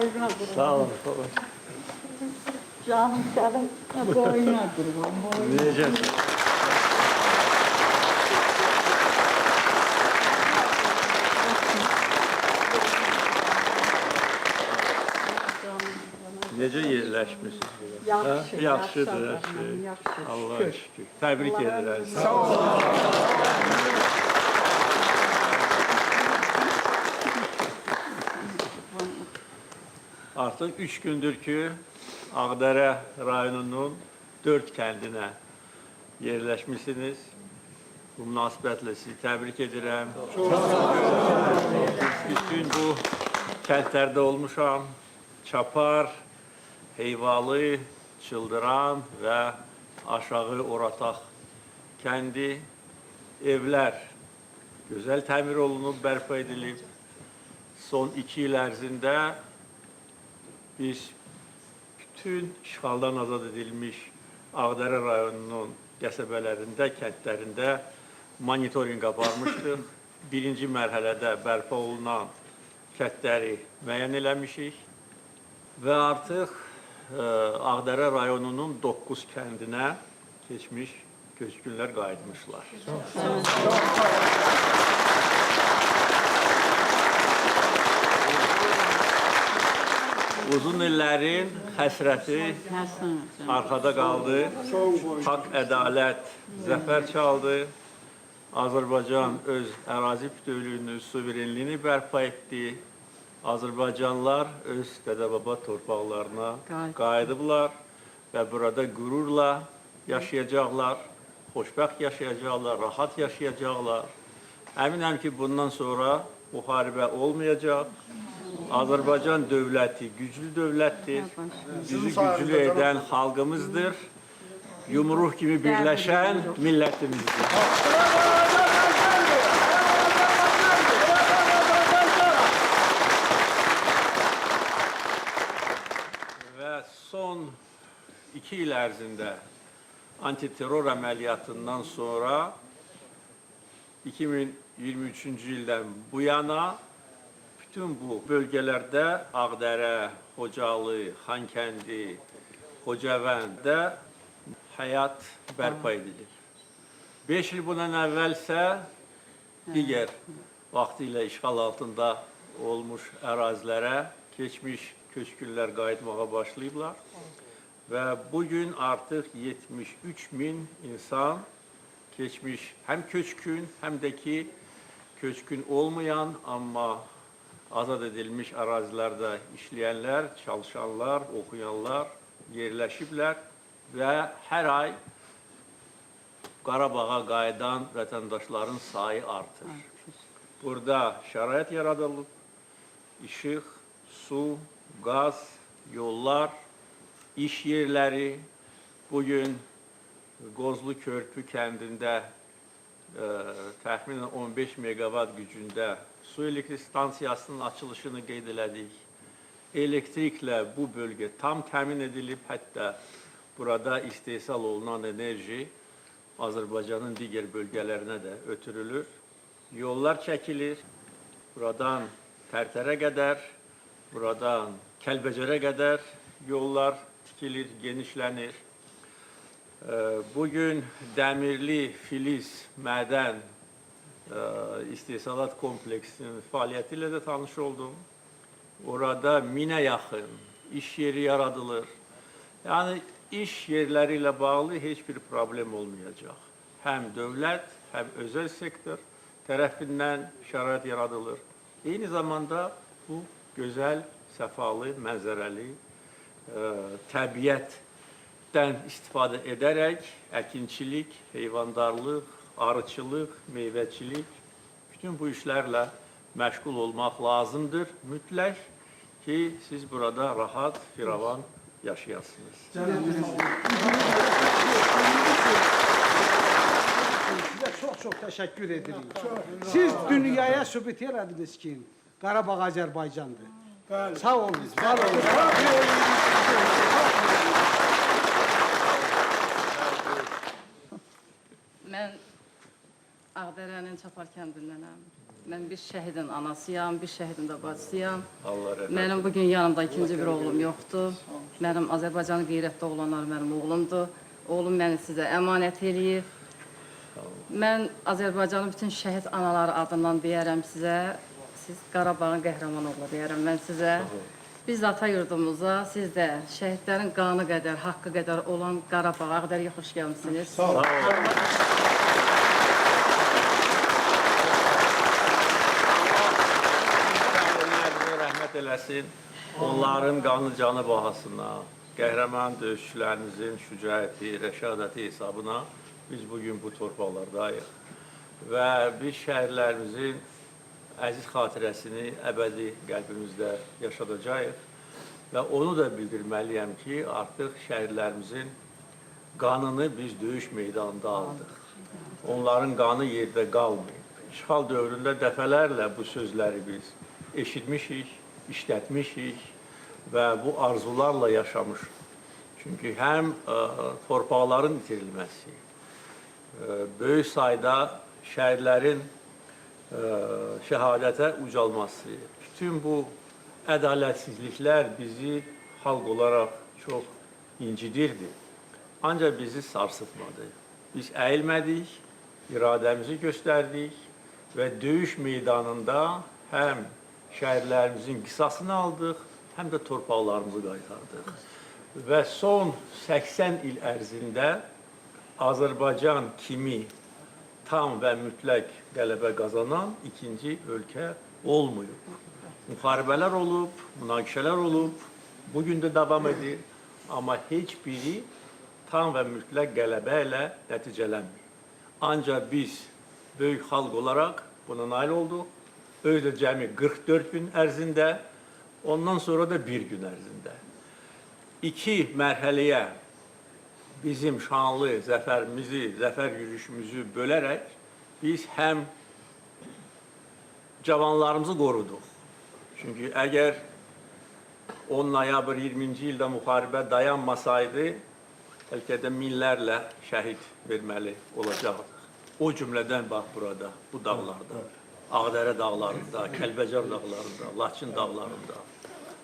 boyuna kurban. Sağ olun. Baba. Canım senin boyuna kurban. Boyuna. Diyeceğiz. Necə yerləşmişsiniz? Yaxşı, Yaxşıdır. yaxşı. Allah'a şükür. Təbrik edirəm. Sağ olun. Artıq 3 gündür ki, Ağdərə rayonunun 4 kəndinə yerləşmişsiniz. Bu münasibətlə sizi təbrik edirəm. Bütün bu kəndlərdə olmuşam. Çapar, Heyvalı, Çıldıran və aşağı Orataq kəndi evlər gözəl təmir olunub, bərpa edilib. Son 2 il ərzində biz bütün işğaldan azad edilmiş Ağdərə rayonunun qəsəbələrində, kəndlərində monitorinq aparmışdıq. Birinci mərhələdə bərpa olunan kəndləri müəyyən eləmişik və artıq Ağdərə rayonunun 9 kəndinə keçmiş köçkünlər qayıtmışlar. Uzun illərin həsrəti arxada qaldı. Haqq, ədalət zəfər çaldı. Azərbaycan öz ərazi bütövlüyünü, suverenliyini bərpa etdi. Azərbaycanlılar öz dədə-baba torpaqlarına qayıdıblar və burada qürurla yaşayacaqlar, xoşbəxt yaşayacaqlar, rahat yaşayacaqlar. Əminəm ki, bundan sonra müharibə olmayacaq. Azərbaycan dövləti güclü dövlətdir. Bizi güclü edən xalqımızdır. Yumruq kimi birləşən millətimizdir. Və son 2 il ərzində antiterror əməliyyatından sonra 2023-cü ildən bu yana bütün bu bölgələrdə Ağdərə, Xocalı, Xankəndi, Xocavənddə həyat bərpa edilir. 5 il bundan əvvəlsə digər vaxtı ilə işğal altında olmuş ərazilərə keçmiş köçkünlər qayıtmağa başlayıblar və bugün artıq 73 min insan keçmiş həm köçkün, həm də ki köçkün olmayan, amma azad edilmiş ərazilərdə işləyənlər, çalışanlar, oxuyanlar yerləşiblər və hər ay Qarabağa qayıdan vətəndaşların sayı artır. Burada şərait yaradılıb, işıq, su, qaz, yollar, iş yerləri. Bugün Qozlu Körpü kəndində təxminən 15 meqavat gücündə su elektrik stansiyasının açılışını qeyd elədik. Elektriklə bu bölgə tam təmin edilib, hətta burada istehsal olunan enerji Azərbaycanın digər bölgələrinə də ötürülür. Yollar çəkilir, buradan Tərtərə qədər, buradan Kəlbəcərə qədər yollar tikilir, genişlənir. Bugün Dəmirli Filiz Mədən istehsalat kompleksinin fəaliyyəti ilə də tanış oldum. Orada 1000-ə yaxın iş yeri yaradılır. Yəni, iş yerləri ilə bağlı heç bir problem olmayacaq. Həm dövlət, həm özəl sektor tərəfindən şərait yaradılır. Eyni zamanda bu gözəl, səfalı, mənzərəli, təbiətdən istifadə edərək əkinçilik, heyvandarlıq, arıçılıq, meyvəçilik, bütün bu işlərlə məşğul olmaq lazımdır. Mütləq ki, siz burada rahat, firavan yaşayasınız. Sizə çox təşəkkür edirik. Siz dünyaya sübut elədiniz ki, Qarabağ Azərbaycandır. Sağ olun, var olun. Mən Ağdərənin Çapar kəndindənəm. Mən bir şəhidin anasıyam, bir şəhidin də bacısıyam. Allah rəhmət. Mənim bugün yanımda ikinci bir oğlum yoxdur. Mənim Azərbaycan qeyrətli oğlanlar mənim oğlumdur. Oğlum məni sizə əmanət eləyir. Mən Azərbaycanın bütün şəhid anaları adından deyərəm sizə. Siz Qarabağın qəhrəman oğlu deyərəm mən sizə. Biz ata yurdumuza, siz də şəhidlərin qanı qədər, haqqı qədər olan Qarabağa qədər xoş gəlmişsiniz. Sağ olun. Rəhmət eləsin. Onların qanı canı bahasına, qəhrəman döyüşçülərimizin şücaəti, rəşadəti hesabına biz bugün bu torpaqlardayıq. Və biz şəhərlərimizin əziz xatirəsini əbədi qəlbimizdə yaşadacağıq. Və onu da bildirməliyəm ki, artıq şəhərlərimizin qanını biz döyüş meydanında aldıq. Onların qanı yerdə qalmayıb. İşğal dövründə dəfələrlə bu sözləri biz eşitmişik, işlətmişik və bu arzularla yaşamışıq. Çünki həm torpaqların itirilməsi, böyük sayda şəhərlərin şəhadətə ucalması, bütün bu ədalətsizliklər bizi xalq olaraq çox incidirdi. Ancaq bizi sarsıtmadı. Biz əyilmədik, iradəmizi göstərdik və döyüş meydanında həm şəhərlərimizin qisasını aldıq, həm də torpaqlarımızı qaytardıq. Və son 80 il ərzində Azərbaycan kimi tam və mütləq qələbə qazanan ikinci ölkə olmayıb. Müharibələr olub, münaqişələr olub, bugün də davam edir, amma heç biri tam və mütləq qələbə ilə nəticələnmir. Ancaq biz böyük xalq olaraq buna nail olduq. Özü cəmi 44 gün ərzində, ondan sonra da bir gün ərzində. İki mərhələyə bizim şanlı zəfərimizi, zəfər yürüyüşümüzü bölərək biz həm cavanlarımızı qoruduq. Çünki əgər 10 noyabr 20-ci ildə müharibə dayanmasaydı, bəlkə də minlərlə şəhid verməli olacaqdıq. O cümlədən bax burada, bu dağlarda, Ağdərə dağlarında, Kəlbəcər dağlarında, Laçın dağlarında,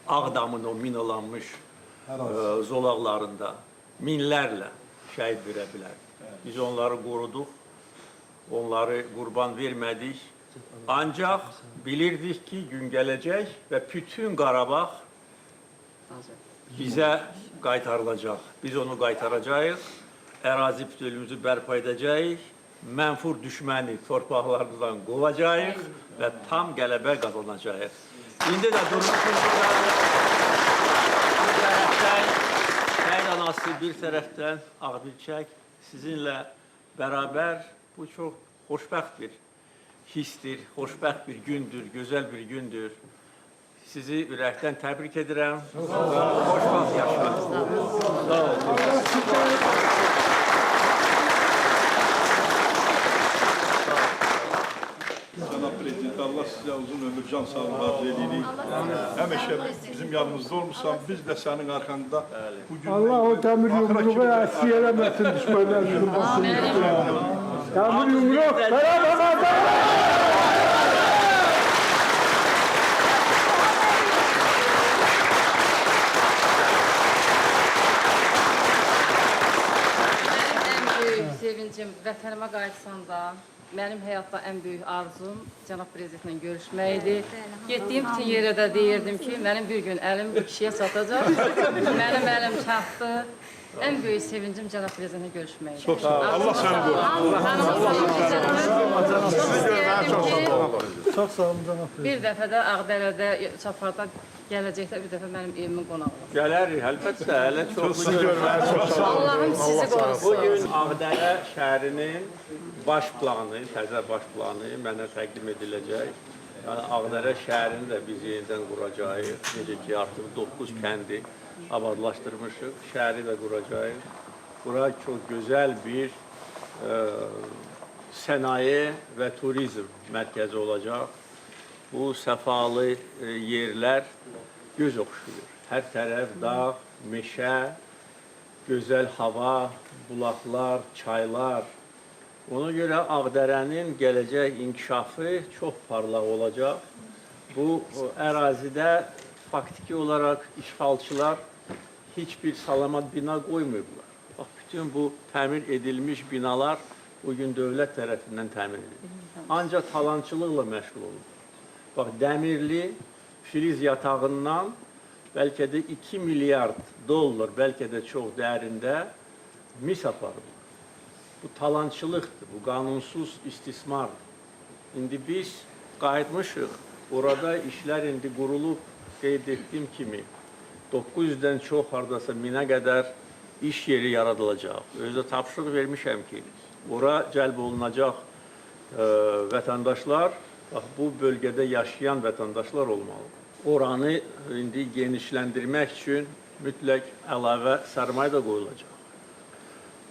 Ağdamın o minalanmış zolaqlarında minlərlə şəhid verə bilər. Biz onları qoruduq, onları qurban vermədik. Ancaq bilirdik ki, gün gələcək və bütün Qarabağ bizə qaytarılacaq. Biz onu qaytaracağıq, ərazi bütövlüyümüzü bərpa edəcəyik, mənfur düşməni torpaqlarımızdan qovacağıq və tam qələbə qazanacağıq. İndi də durmuşuz bir tərəfdən şəhid anası, bir tərəfdən Ağbilçək sizinlə bərabər bu çox xoşbəxt bir hissdir, xoşbəxt bir gündür, gözəl bir gündür. Sizi ürəkdən təbrik edirəm. Xoşbəxt yaşayın. Sağ olun. Cənab Prezident, Allah sizə uzun ömür, can sağlığı arzu edirik. Həmişə bizim yanımızda olmuşsan, biz də sənin arxanda bugün... Allah o dəmir yumruğu əski eləməsin düşmənlərini basın. Dəmir yumruq, Mənim ən böyük sevincim vətənimə qayıtsanda, mənim həyatda ən böyük arzum cənab prezidentlə görüşmək idi. Getdiyim bütün yerə də deyirdim ki, mənim bir gün əlim bu kişiyə çatacaq. Mənim əlim çatdı. Ən böyük sevincim cənab prezidentlə görüşmək idi. Çox sağ ol. Allah səni Çox sağ olun cənab. Bir dəfə də Ağdərədə, Çaparda gələcəkdə bir dəfə mənim evimin qonağı olacaq. Gələrik, əlbəttə, hələ çoxlu görməli. Allahım sizi qorusun. Bugün Ağdərə şəhərinin baş planı, təzə baş planı mənə təqdim ediləcək. Yəni Ağdərə şəhərini də biz yenidən quracağıq. Necə ki, artıq 9 kəndi abadlaşdırmışıq, şəhəri də quracağıq. Bura çox gözəl bir sənaye və turizm mərkəzi olacaq. Bu səfalı yerlər göz oxşuyur. Hər tərəf dağ, meşə, gözəl hava, bulaqlar, çaylar, Ona görə Ağdərənin gələcək inkişafı çox parlaq olacaq. Bu ərazidə faktiki olaraq işğalçılar heç bir salamat bina qoymayıblar. Bax, bütün bu təmir edilmiş binalar bugün dövlət tərəfindən təmin edilir. Ancaq talançılıqla məşğul olub. Bax, Dəmirli Filiz yatağından bəlkə də 2 milyard dollar, bəlkə də çox dəyərində mis aparılır. Bu talançılıqdır, bu qanunsuz istismardır. İndi biz qayıtmışıq, orada işlər indi qurulub, qeyd etdiyim kimi 900-dən çox, hardasa 1000-ə qədər iş yeri yaradılacaq. Özdə tapşırıq vermişəm ki, ora cəlb olunacaq vətəndaşlar, bax, bu bölgədə yaşayan vətəndaşlar olmalı. Oranı indi genişləndirmək üçün mütləq əlavə sərmayə də qoyulacaq.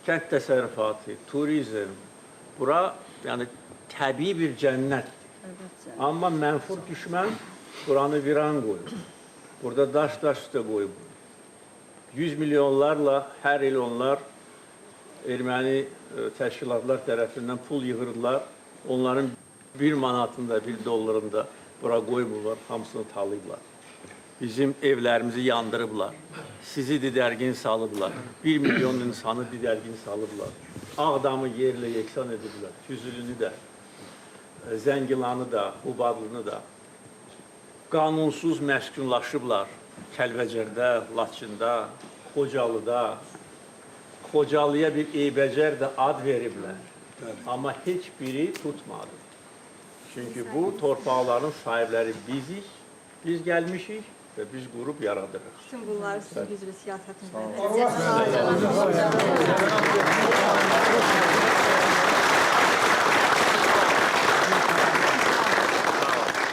Kənd təsərrüfatı, turizm, bura yəni təbii bir cənnətdir. Amma mənfur düşmən buranı viran qoyub. Burada daş üstə qoyub. 100 milyonlarla hər il onlar erməni təşkilatlar tərəfindən pul yığırdılar. Onların 1 manatında, 1 dollarında bura qoymurlar, hamısını talayıblar. Bizim evlərimizi yandırıblar, sizi didərgin salıblar, 1 milyon insanı didərgin salıblar. Ağdamı yerlə yeksan ediblər, Füzulini də, Zəngilanı da, Qubadlını da. Qanunsuz məskunlaşıblar Kəlbəcərdə, Laçında, Xocalıda. Xocalıya bir eybəcər də ad veriblər, amma heç biri tutmadı. Çünki bu torpaqların sahibləri bizik, biz gəlmişik və biz qurub yaradırıq. Bütün bunları sizin güclü siyasetinizden.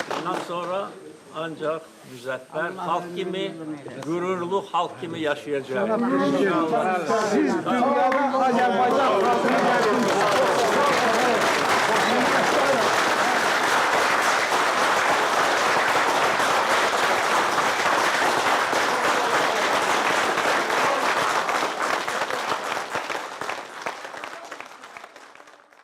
Bundan sonra ancaq müzəffər xalq kimi, qürurlu xalq kimi yaşayacağıq. Siz dünyada Azərbaycan xalqına gəldiniz.